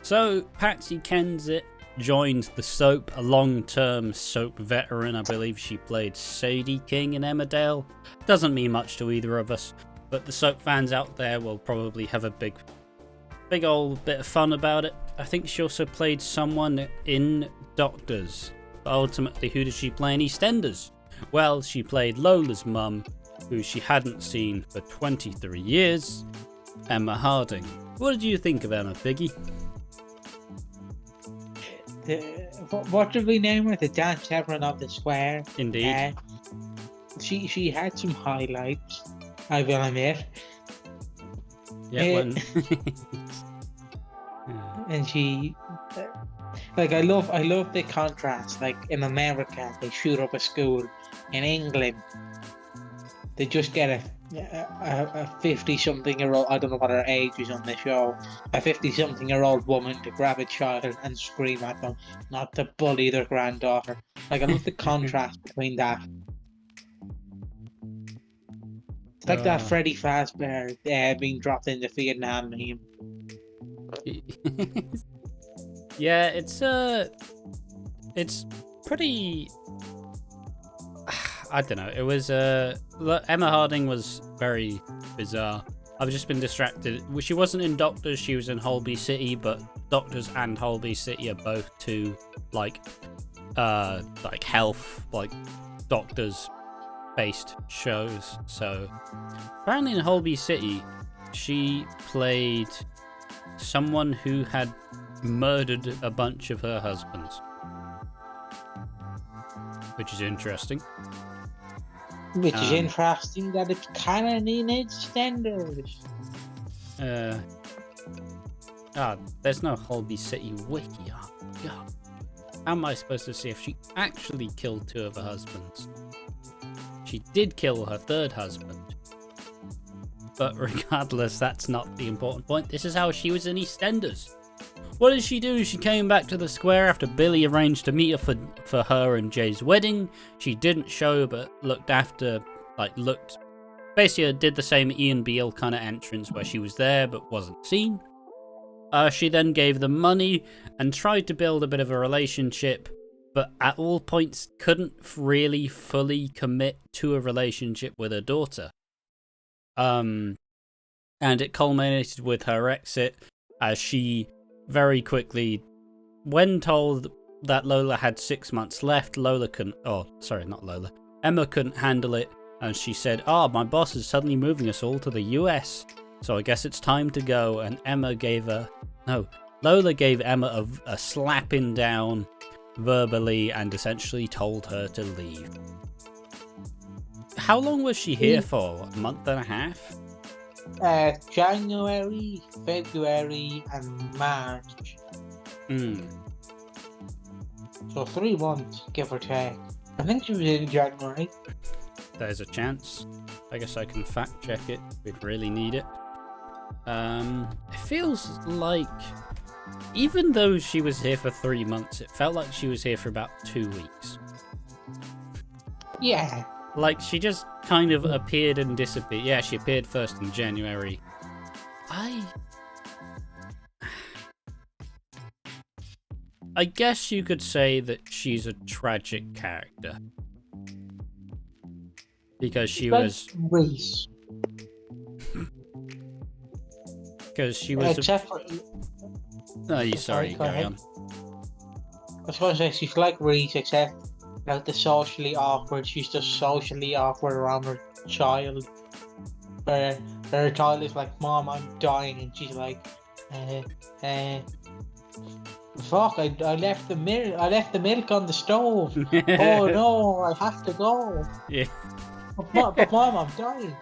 So, Patsy Kensit joined the soap, a long-term soap veteran. I believe she played Sadie King in Emmerdale. Doesn't mean much to either of us, but the soap fans out there will probably have a big old bit of fun about it. I think she also played someone in Doctors. But ultimately, who did she play in EastEnders? Well, she played Lola's mum, who she hadn't seen for 23 years, Emma Harding. What did you think of Emma, Biggie? What did we name her? The Dance Everyone of the Square. Indeed. She had some highlights, I will admit. Yeah, and she, I love the contrast. Like in America, they shoot up a school. In England, they just get a 50-something-year-old. I don't know what her age is on the show. A 50-something-year-old woman to grab a child and scream at them, not to bully their granddaughter. I love the contrast between that. It's like that Freddy Fazbear being dropped into Vietnam meme. Yeah, it's pretty. I don't know. It was Emma Harding was very bizarre. I've just been distracted. She wasn't in Doctors. She was in Holby City, but Doctors and Holby City are both two health doctors based shows. So apparently in Holby City, she played someone who had murdered a bunch of her husbands, which is interesting. Which is interesting that it's canon in EastEnders. There's no Holby City wiki. Oh, God. How am I supposed to see if she actually killed two of her husbands? She did kill her third husband. But regardless, that's not the important point. This is how she was in EastEnders. What did she do? She came back to the square after Billy arranged to meet her for her and Jay's wedding. She didn't show, but basically did the same Ian Beale kind of entrance where she was there but wasn't seen. She then gave them money and tried to build a bit of a relationship, but at all points couldn't really fully commit to a relationship with her daughter. And it culminated with her exit as she very quickly, when told that Lola had 6 months left, Emma couldn't handle it, and she said, my boss is suddenly moving us all to the US, so I guess it's time to go. And Lola gave Emma a slapping down verbally and essentially told her to leave. How long was she here for? A month and a half? January, February, and March. So 3 months, give or take. I think she was in January. There's a chance. I guess I can fact check it. We'd really need it. It feels like, even though she was here for 3 months, it felt like she was here for about 2 weeks. Yeah. Like, she just kind of appeared and disappeared. Yeah, she appeared first in January. I guess you could say that she's a tragic character. Because she was... Reese. Because she was... Except for... Sorry, carry on. I was going to say, she's like Reese, except the socially awkward. She's just socially awkward around her child. Her child is like, "Mom, I'm dying," and she's like, "Fuck! I left the milk. I left the milk on the stove. Oh no! I have to go." Yeah. But Mom, I'm dying.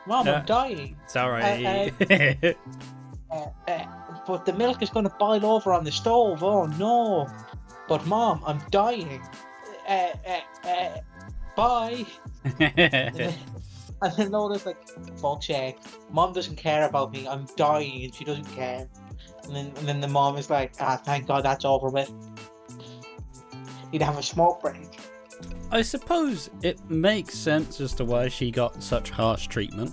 Mom, I'm dying. It's alright. But the milk is going to boil over on the stove. Oh no! But Mom, I'm dying. Bye. And then Lola's like, "Fuck's sake, Mom doesn't care about me. I'm dying, and she doesn't care." And then the mom is like, "Thank God that's over with. You'd have a smoke break." I suppose it makes sense as to why she got such harsh treatment,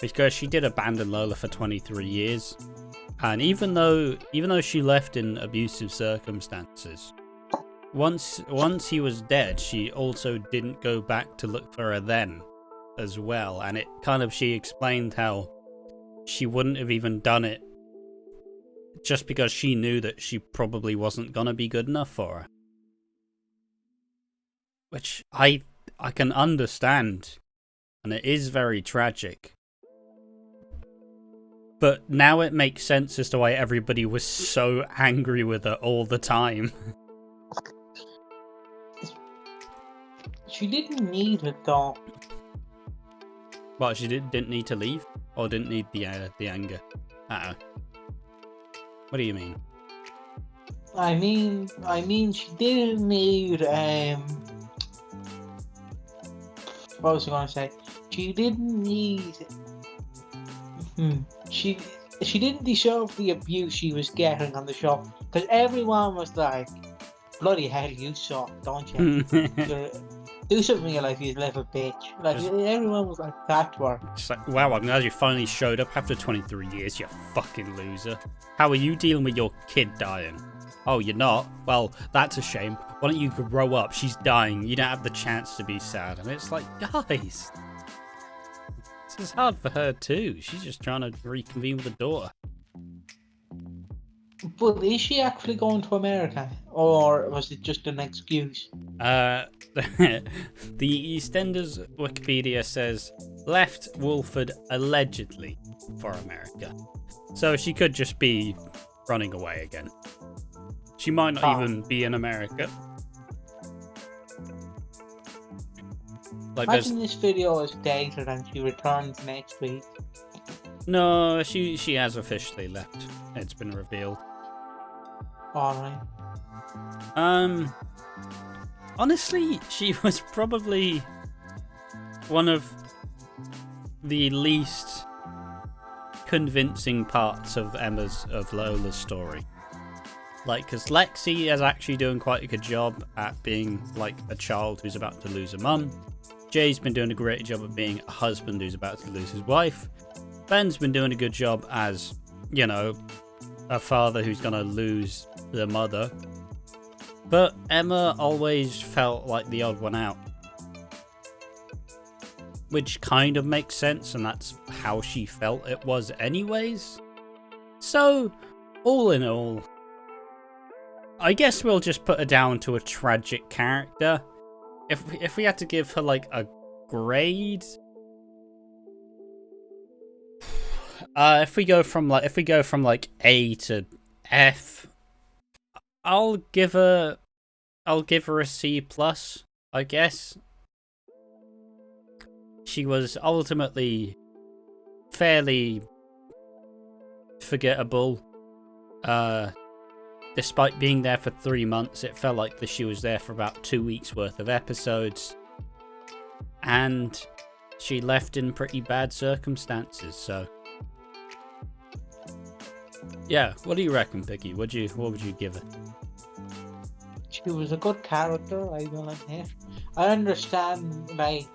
because she did abandon Lola for 23 years. And even though she left in abusive circumstances, once he was dead, she also didn't go back to look for her then as well. And she explained how she wouldn't have even done it just because she knew that she probably wasn't gonna be good enough for her. Which I can understand, and it is very tragic. But now it makes sense as to why everybody was so angry with her all the time. She didn't need it though. Well, she didn't need to leave? Or didn't need the anger? Uh-oh. What do you mean? I mean, she didn't need, what was I gonna say? She didn't need, she didn't deserve the abuse she was getting on the show. Because everyone was like, bloody hell, you suck, don't you? Do something in your life, you little bitch. Like, everyone was like that to her. It's like, wow, I'm glad you finally showed up after 23 years, you fucking loser. How are you dealing with your kid dying? Oh, you're not? Well, that's a shame. Why don't you grow up? She's dying. You don't have the chance to be sad. And it's like, guys, this is hard for her too. She's just trying to reconvene with her daughter. But is she actually going to America? Or was it just an excuse? The EastEnders Wikipedia says, left Walford allegedly for America. So she could just be running away again. She might not even be in America. Like, imagine this video is dated and she returns next week. No, she has officially left. It's been revealed. Alright. Honestly, she was probably one of the least convincing parts of Lola's story. Like, because Lexi is actually doing quite a good job at being like a child who's about to lose a mum. Jay's been doing a great job of being a husband who's about to lose his wife. Ben's been doing a good job as, you know, a father who's gonna lose the mother. But Emma always felt like the odd one out. Which kind of makes sense, and that's how she felt it was anyways. So, all in all, I guess we'll just put her down to a tragic character. If we had to give her like a grade, if we go from like A to F, I'll give her a C+, I guess. She was ultimately fairly forgettable. Despite being there for 3 months, it felt like she was there for about 2 weeks worth of episodes. And she left in pretty bad circumstances, so. Yeah, what do you reckon, Piggy? What would you give it? She was a good character, I will admit. I understand, like,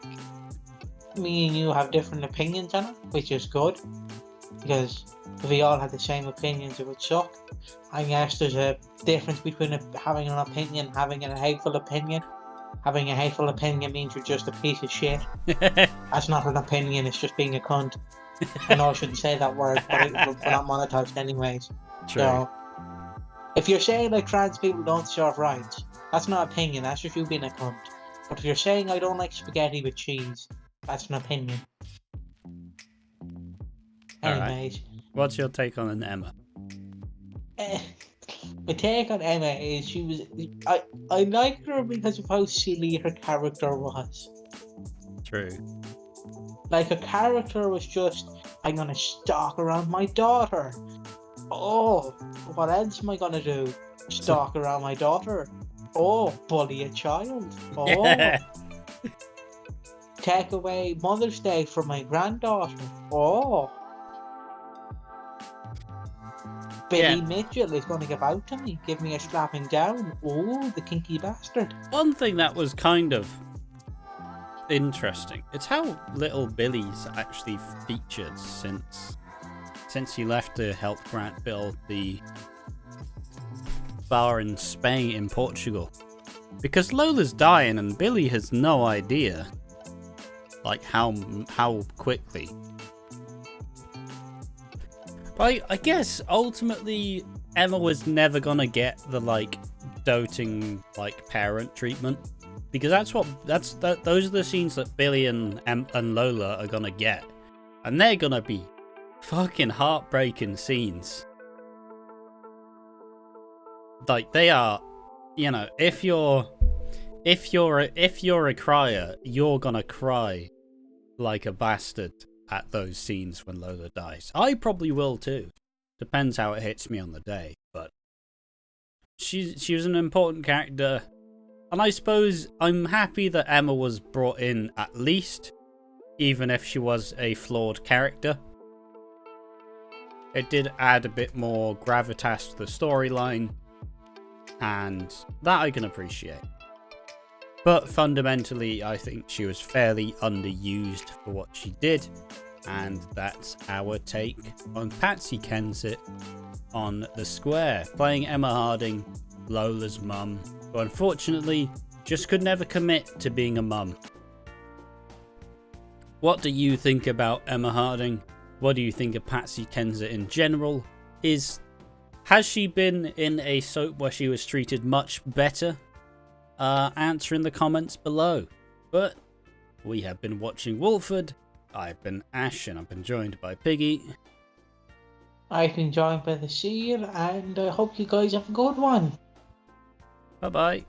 me and you have different opinions on it, which is good. Because if we all had the same opinions, it would suck. I guess there's a difference between having an opinion and having a hateful opinion. Having a hateful opinion means you're just a piece of shit. That's not an opinion, it's just being a cunt. I know I shouldn't say that word, but we're not monetized anyways. True. So, if you're saying like trans people don't deserve rights, that's not opinion, that's just you being a cunt. But if you're saying I don't like spaghetti with cheese, that's an opinion. Anyways. Right. What's your take on Emma? My take on Emma is I liked her because of how silly her character was. True. Like, her character was just, I'm gonna stalk around my daughter. Oh, what else am I gonna do? Stalk around my daughter. Oh, bully a child. Oh, Yeah. Take away Mother's Day from my granddaughter. Oh. Billy Mitchell is going to give out to me, give me a slapping down. Oh, the kinky bastard. One thing that was kind of interesting, it's how little Billy's actually featured since since he left to help Grant build the bar in Spain, in Portugal. Because Lola's dying and Billy has no idea, like, how quickly. But I guess ultimately Emma was never gonna get the, like, doting, like, parent treatment, because those are the scenes that Billy and Lola are gonna get, and they're gonna be fucking heartbreaking scenes. Like, they are, you know, if you're a crier, you're gonna cry like a bastard at those scenes when Lola dies. I probably will too. Depends how it hits me on the day, but she was an important character, and I suppose I'm happy that Emma was brought in at least, even if she was a flawed character. It did add a bit more gravitas to the storyline, and that I can appreciate. But fundamentally, I think she was fairly underused for what she did, and that's our take on Patsy Kensit on The Square, playing Emma Harding, Lola's mum, who unfortunately just could never commit to being a mum. What do you think about Emma Harding? What do you think of Patsy Kensit in general? Has she been in a soap where she was treated much better? Answer in the comments below. But we have been watching Walford. I've been Ash, and I've been joined by Piggy. I've been joined by the Seal, and I hope you guys have a good one. Bye bye.